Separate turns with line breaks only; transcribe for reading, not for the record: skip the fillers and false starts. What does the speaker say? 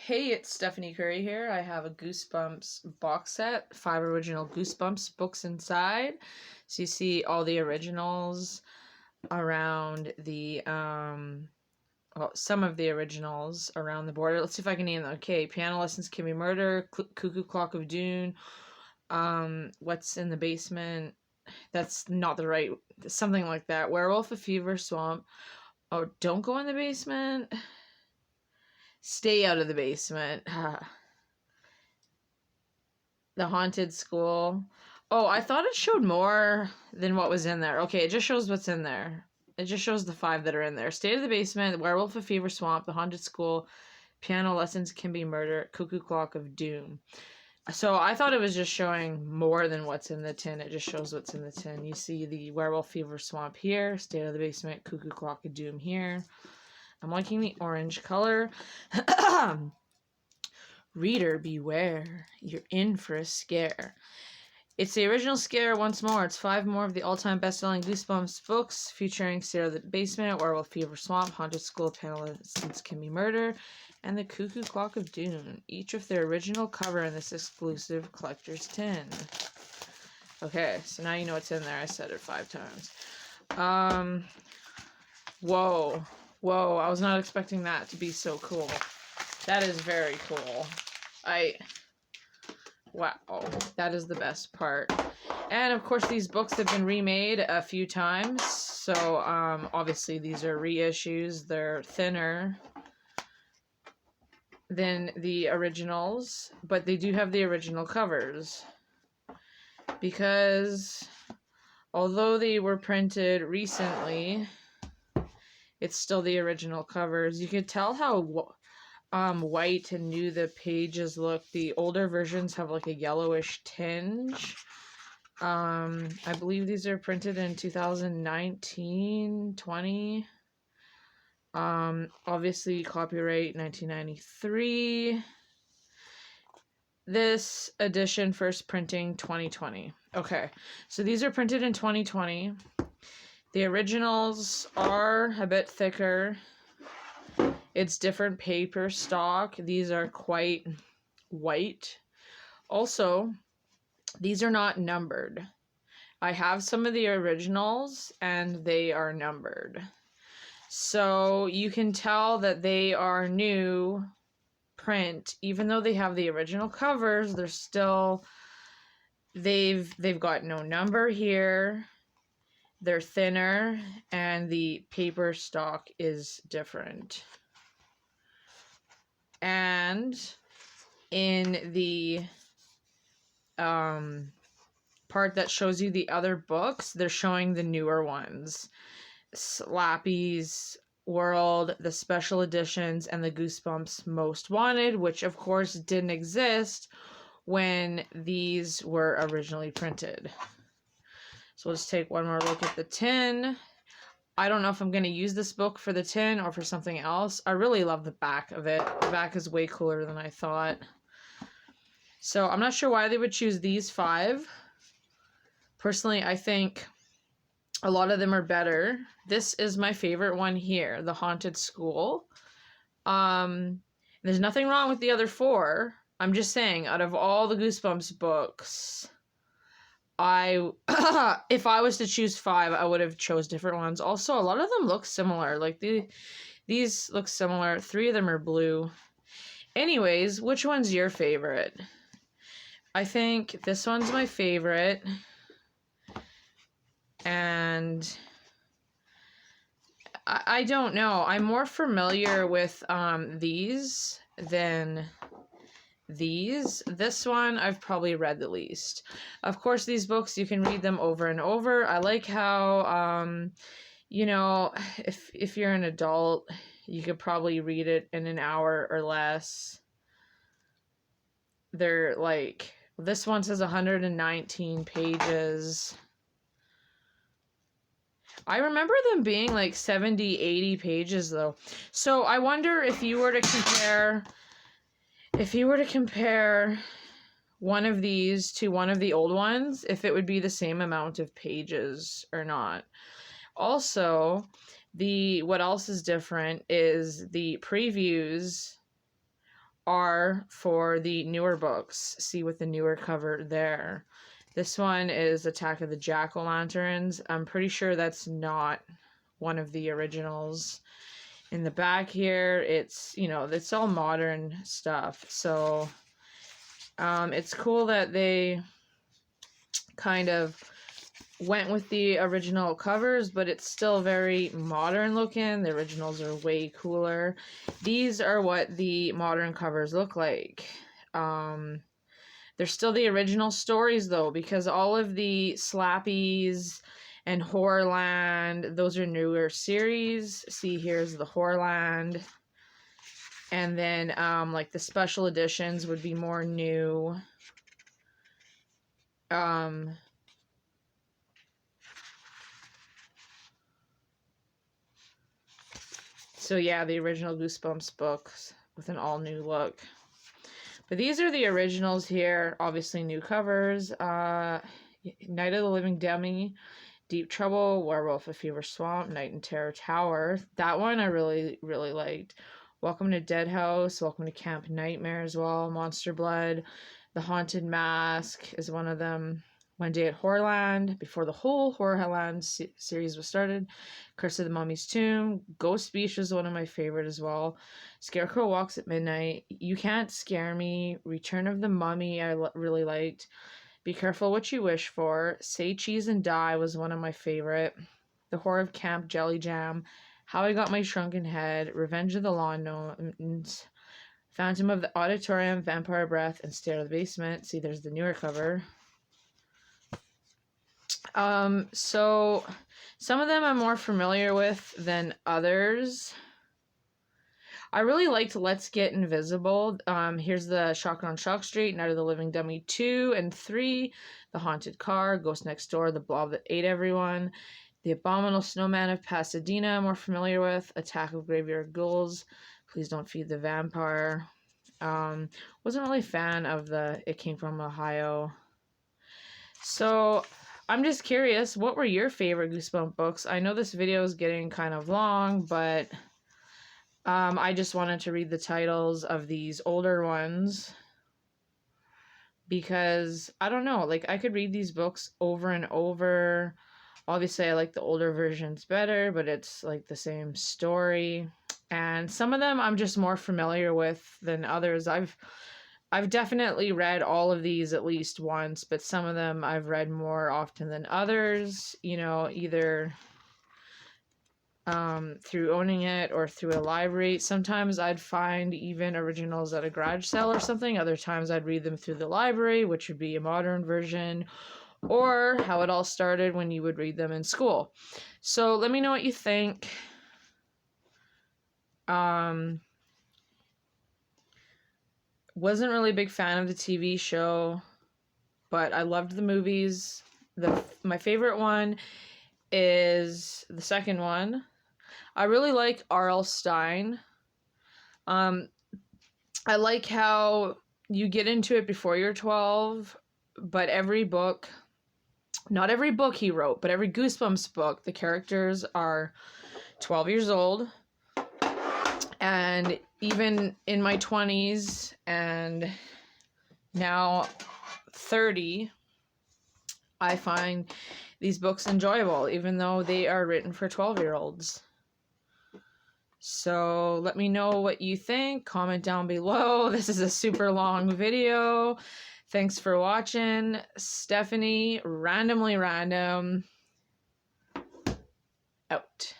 Hey, it's Stephanie Curry here. I have a Goosebumps box set, 5 original Goosebumps books inside. So you see all the originals around the, some of the originals around the border. Let's see if I can name them. Okay, Piano Lessons Can Be Murder, Cuckoo Clock of Dune, What's in the Basement. That's not the right, something like that. Werewolf of Fever Swamp. Oh, Don't Go in the Basement. Stay Out of the Basement. The Haunted School. Oh, I thought it showed more than what was in there. Okay, it just shows what's in there. It just shows the 5 that are in there. State of the Basement, Werewolf of Fever Swamp, The Haunted School, Piano Lessons Can Be Murder, Cuckoo Clock of Doom. So I thought it was just showing more than what's in the tin. It just shows what's in the tin. You see the Werewolf Fever Swamp here, State of the Basement, Cuckoo Clock of Doom here. I'm liking the orange color. Reader, beware. You're in for a scare. It's the original scare once more. It's 5 more of the all-time best-selling Goosebumps books featuring State of the Basement, Werewolf Fever Swamp, Haunted School, Piano Lessons Can Be Murder, and the Cuckoo Clock of Doom, each with their original cover in this exclusive collector's tin. Okay, so now you know what's in there. I said it 5 times. Whoa. Whoa, I was not expecting that to be so cool. That is very cool. Wow, that is the best part. And of course, these books have been remade a few times. So, obviously, these are reissues. They're thinner than the originals, but they do have the original covers. Because although they were printed recently, it's still the original covers. You could tell how white and new the pages look. The older versions have like a yellowish tinge. I believe these are printed in 2019, 20. Obviously copyright 1993. This edition first printing 2020. Okay, so these are printed in 2020. The originals are a bit thicker. It's different paper stock. These are quite white. Also, these are not numbered. I have some of the originals and they are numbered. So you can tell that they are new print. Even though they have the original covers, they're still, they've got no number here. They're thinner and the paper stock is different. And in the part that shows you the other books, they're showing the newer ones. Slappy's World, the special editions, and the Goosebumps Most Wanted, which of course didn't exist when these were originally printed. So let's take one more look at the tin. I don't know if I'm going to use this book for the tin or for something else. I really love the back of it. The back is way cooler than I thought. So I'm not sure why they would choose these 5. Personally, I think a lot of them are better. This is my favorite one here, The Haunted School. There's nothing wrong with the other 4. I'm just saying, out of all the Goosebumps books, if I was to choose 5, I would have chose different ones. Also, a lot of them look similar. Like these look similar. 3 of them are blue. Anyways, which one's your favorite? I think this one's my favorite. And I don't know. I'm more familiar with these than these. This one I've probably read the least. Of course, these books, you can read them over and over. I like how, you know, if you're an adult, you could probably read it in an hour or less. They're like, this one says 119 pages. I remember them being like 70, 80 pages though. So I wonder if you were to compare one of these to one of the old ones, if it would be the same amount of pages or not. Also, what else is different is the previews are for the newer books. See with the newer cover there. This one is Attack of the Jack-o'-lanterns. I'm pretty sure that's not one of the originals. In the back here, it's, you know, it's all modern stuff. So it's cool that they kind of went with the original covers, but it's still very modern looking. The originals are way cooler. These are what the modern covers look like. They're still the original stories though, because all of the Slappies and Horrorland, those are newer series. See, here's the Horrorland. And then like the special editions would be more new. So yeah, the original Goosebumps books with an all new look. But these are the originals here. Obviously new covers. Night of the Living Dummy, Deep Trouble, Werewolf of Fever Swamp, Night in Terror Tower. That one I really, really liked. Welcome to Dead House, Welcome to Camp Nightmare as well, Monster Blood, The Haunted Mask is one of them. One Day at Horrorland, before the whole Horrorland series was started. Curse of the Mummy's Tomb, Ghost Beach was one of my favorite as well. Scarecrow Walks at Midnight, You Can't Scare Me, Return of the Mummy I really liked. Be Careful What You Wish For, Say Cheese and Die was one of my favorite. The Horror of Camp Jelly Jam, How I Got My Shrunken Head, Revenge of the Lawn Gnomes, Phantom of the Auditorium, Vampire Breath, and Stair of the Basement. See, there's the newer cover. So some of them I'm more familiar with than others. I really liked Let's Get Invisible. Here's the Shocker on Shock Street, Night of the Living Dummy 2 and 3, The Haunted Car, Ghost Next Door, The Blob That Ate Everyone, The Abominable Snowman of Pasadena I'm more familiar with, Attack of Graveyard Ghouls, Please Don't Feed the Vampire. Wasn't really a fan of the It Came From Ohio. So I'm just curious, what were your favorite Goosebumps books? I know this video is getting kind of long, but I just wanted to read the titles of these older ones because, I don't know, like I could read these books over and over. Obviously, I like the older versions better, but it's like the same story. And some of them I'm just more familiar with than others. I've definitely read all of these at least once, but some of them I've read more often than others, you know, either through owning it or through a library. Sometimes I'd find even originals at a garage sale or something. Other times I'd read them through the library, which would be a modern version, or how it all started when you would read them in school. So let me know what you think. Wasn't really a big fan of the TV show, but I loved the movies. My favorite one is the second one. I really like R.L. Stine. I like how you get into it before you're 12, but every book, not every book he wrote, but every Goosebumps book, the characters are 12 years old. And even in my 20s and now 30, I find these books enjoyable, even though they are written for 12-year-olds. So let me know what you think. Comment down below. This is a super long video. Thanks for watching. Stephanie, randomly random, out.